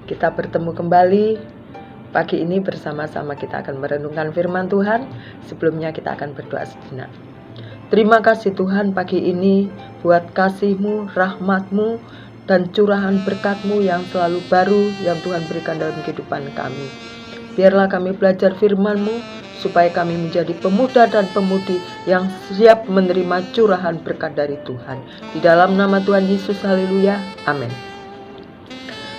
Kita bertemu kembali pagi ini bersama-sama. Kita akan merenungkan firman Tuhan. Sebelumnya kita akan berdoa sejenak. Terima kasih Tuhan pagi ini buat kasih-Mu, rahmat-Mu, dan curahan berkat-Mu yang selalu baru yang Tuhan berikan dalam kehidupan kami. Biarlah kami belajar firman-Mu supaya kami menjadi pemuda dan pemudi yang siap menerima curahan berkat dari Tuhan. Di dalam nama Tuhan Yesus, haleluya, amin.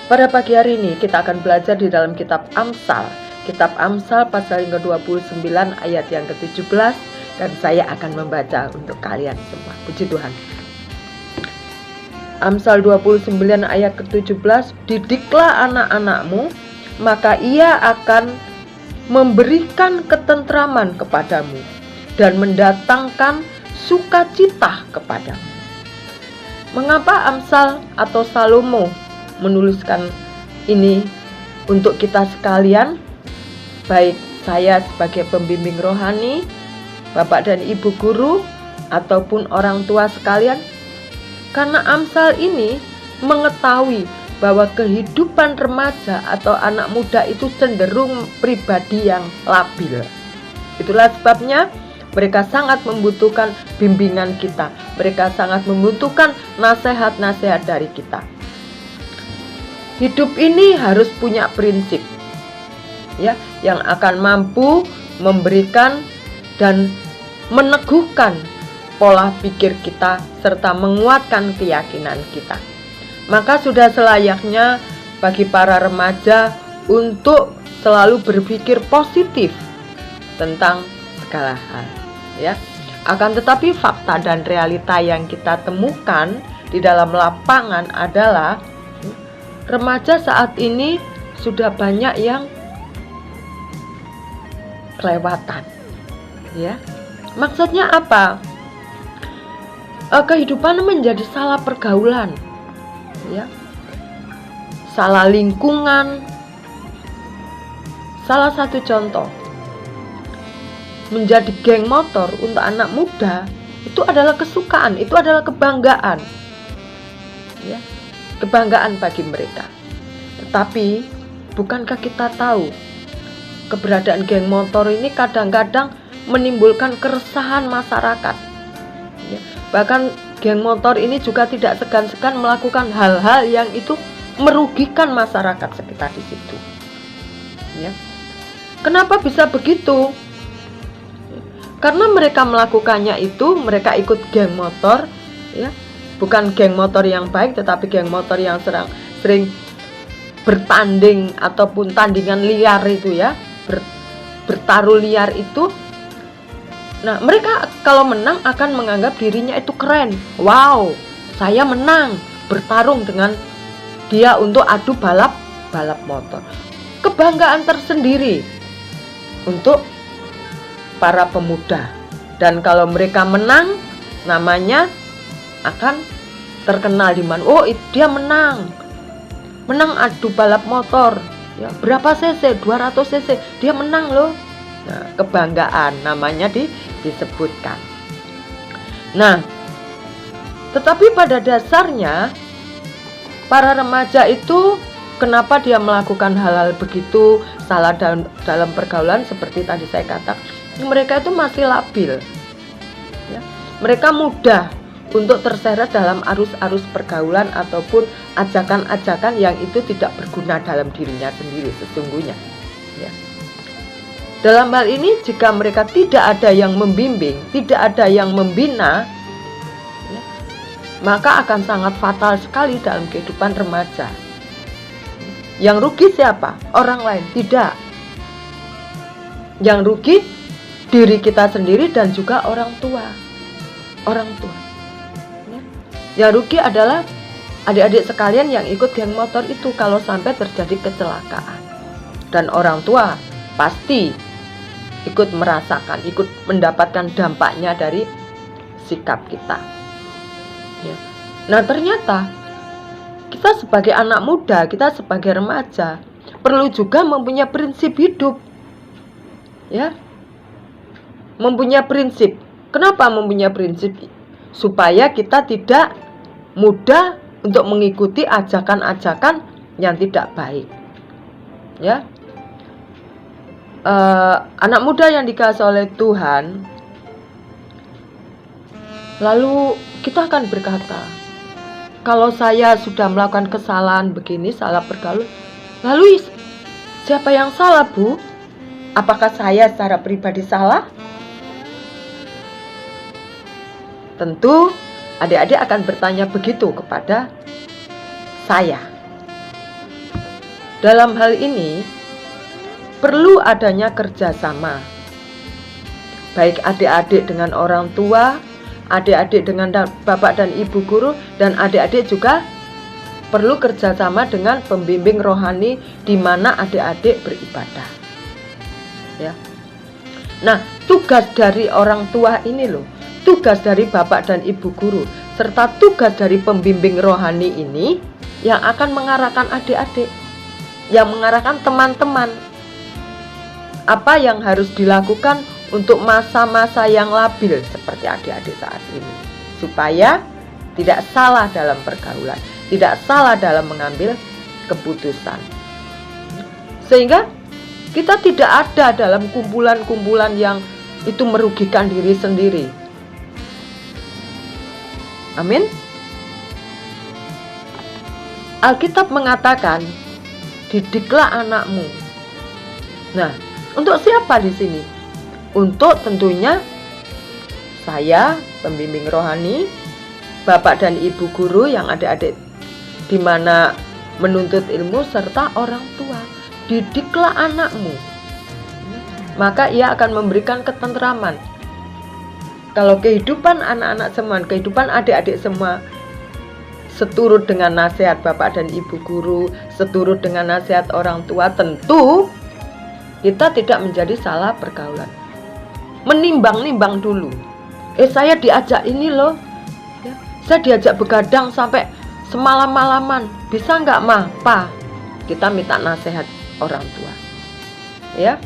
Pada pagi hari ini kita akan belajar di dalam kitab Amsal. Kitab Amsal pasal yang ke-29 ayat yang ke-17. Dan saya akan membaca untuk kalian semua. Puji Tuhan. Amsal 29 ayat ke-17. Didiklah anak-anakmu, maka ia akan memberikan ketentraman kepadamu dan mendatangkan sukacita kepadamu. Mengapa Amsal atau Salomo menuliskan ini untuk kita sekalian, baik saya sebagai pembimbing rohani, Bapak dan Ibu guru, ataupun orang tua sekalian? Karena Amsal ini mengetahui bahwa kehidupan remaja atau anak muda itu cenderung pribadi yang labil. Itulah sebabnya mereka sangat membutuhkan bimbingan kita. Mereka sangat membutuhkan nasihat-nasihat dari kita. Hidup ini harus punya prinsip, ya, yang akan mampu memberikan dan meneguhkan pola pikir kita serta menguatkan keyakinan kita. Maka sudah selayaknya bagi para remaja untuk selalu berpikir positif tentang segala hal, ya. Akan tetapi fakta dan realita yang kita temukan di dalam lapangan adalah remaja saat ini sudah banyak yang kelewatan, ya. Maksudnya apa? Kehidupan menjadi salah pergaulan, ya, salah lingkungan. Salah satu contoh, menjadi geng motor untuk anak muda itu adalah kesukaan, itu adalah kebanggaan, ya, kebanggaan bagi mereka. Tetapi bukankah kita tahu keberadaan geng motor ini kadang-kadang menimbulkan keresahan masyarakat, ya. Bahkan geng motor ini juga tidak segan-segan melakukan hal-hal yang itu merugikan masyarakat sekitar di situ, ya. Kenapa bisa begitu? Karena mereka melakukannya itu, mereka ikut geng motor, ya. Bukan geng motor yang baik, tetapi geng motor yang sering bertanding ataupun tandingan liar itu, ya, bertaruh liar itu. Nah, mereka kalau menang akan menganggap dirinya itu keren. Wow, saya menang bertarung dengan dia untuk adu balap motor. Kebanggaan tersendiri untuk para pemuda. Dan kalau mereka menang, namanya akan terkenal di mana. Oh, dia menang adu balap motor, ya, berapa cc, 200 cc, dia menang loh. Nah, kebanggaan namanya disebutkan. Nah, tetapi pada dasarnya para remaja itu kenapa dia melakukan hal-hal begitu salah dalam pergaulan seperti tadi saya katakan, mereka itu masih labil, ya. Mereka mudah untuk terseret dalam arus-arus pergaulan ataupun ajakan-ajakan yang itu tidak berguna dalam dirinya sendiri sesungguhnya, ya. Dalam hal ini jika mereka tidak ada yang membimbing, tidak ada yang membina, ya, maka akan sangat fatal sekali dalam kehidupan remaja. Yang rugi siapa? Orang lain? Tidak. Yang rugi diri kita sendiri dan juga orang tua. Ya. Yang rugi adalah adik-adik sekalian yang ikut geng motor itu kalau sampai terjadi kecelakaan. Dan orang tua pasti ikut merasakan, ikut mendapatkan dampaknya dari sikap kita, ya. Nah, ternyata kita sebagai anak muda, kita sebagai remaja perlu juga mempunyai prinsip hidup, ya. Mempunyai prinsip. Kenapa mempunyai prinsip? Supaya kita tidak mudah untuk mengikuti ajakan-ajakan yang tidak baik. Ya, anak muda yang dikasihi oleh Tuhan, lalu kita akan berkata, kalau saya sudah melakukan kesalahan begini, salah pergaulan, lalu siapa yang salah, Bu? Apakah saya secara pribadi salah? Tentu adik-adik akan bertanya begitu kepada saya. Dalam hal ini perlu adanya kerjasama, baik adik-adik dengan orang tua, adik-adik dengan bapak dan ibu guru, dan adik-adik juga perlu kerjasama dengan pembimbing rohani di mana adik-adik beribadah. Ya. Nah, tugas dari orang tua ini loh, tugas dari bapak dan ibu guru, serta tugas dari pembimbing rohani ini yang akan mengarahkan adik-adik, yang mengarahkan teman-teman. Apa yang harus dilakukan untuk masa-masa yang labil seperti adik-adik saat ini, supaya tidak salah dalam pergaulan, tidak salah dalam mengambil keputusan, sehingga kita tidak ada dalam kumpulan-kumpulan yang itu merugikan diri sendiri. Amin. Alkitab mengatakan, didiklah anakmu. Nah, untuk siapa di sini? Untuk tentunya saya, pembimbing rohani, bapak dan ibu guru yang adik-adik di mana menuntut ilmu, serta orang tua. Didiklah anakmu, maka ia akan memberikan ketentraman. Kalau kehidupan anak-anak semua, kehidupan adik-adik semua seturut dengan nasihat bapak dan ibu guru, seturut dengan nasihat orang tua, tentu kita tidak menjadi salah pergaulan. Menimbang-nimbang dulu. Saya diajak ini loh, ya, saya diajak begadang sampai semalam-malaman, bisa nggak mah, Pa? Kita minta nasihat orang tua, ya.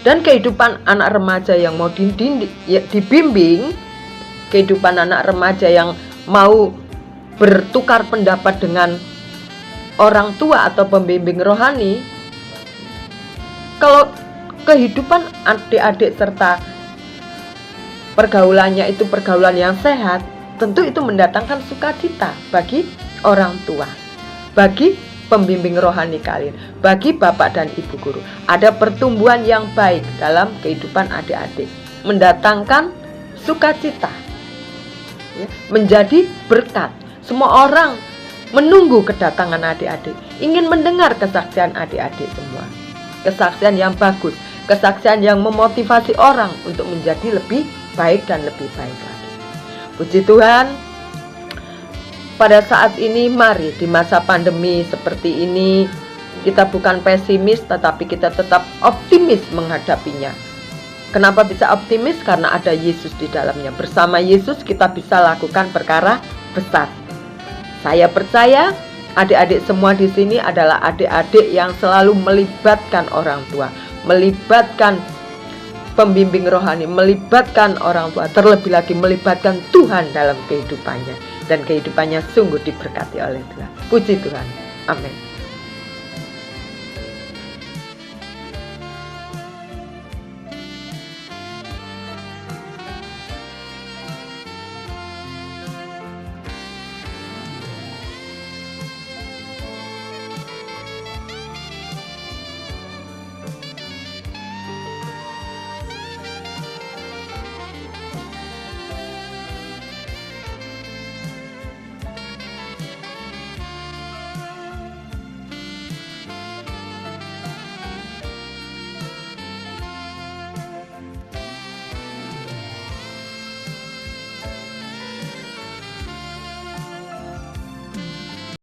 Dan kehidupan anak remaja yang mau dibimbing, kehidupan anak remaja yang mau bertukar pendapat dengan orang tua atau pembimbing rohani, kalau kehidupan adik-adik serta pergaulannya itu pergaulan yang sehat, tentu itu mendatangkan sukacita bagi orang tua, bagi pembimbing rohani kalian, bagi bapak dan ibu guru. Ada pertumbuhan yang baik dalam kehidupan adik-adik, mendatangkan sukacita, ya, menjadi berkat. Semua orang menunggu kedatangan adik-adik, ingin mendengar kesaksian adik-adik semua, kesaksian yang bagus, kesaksian yang memotivasi orang untuk menjadi lebih baik dan lebih baik lagi. Puji Tuhan, pada saat ini mari di masa pandemi seperti ini, kita bukan pesimis tetapi kita tetap optimis menghadapinya. Kenapa bisa optimis? Karena ada Yesus di dalamnya. Bersama Yesus kita bisa lakukan perkara besar. Saya percaya adik-adik semua di sini adalah adik-adik yang selalu melibatkan orang tua, melibatkan pembimbing rohani, melibatkan orang tua, terlebih lagi melibatkan Tuhan dalam kehidupannya, dan kehidupannya sungguh diberkati oleh Tuhan. Puji Tuhan. Amin.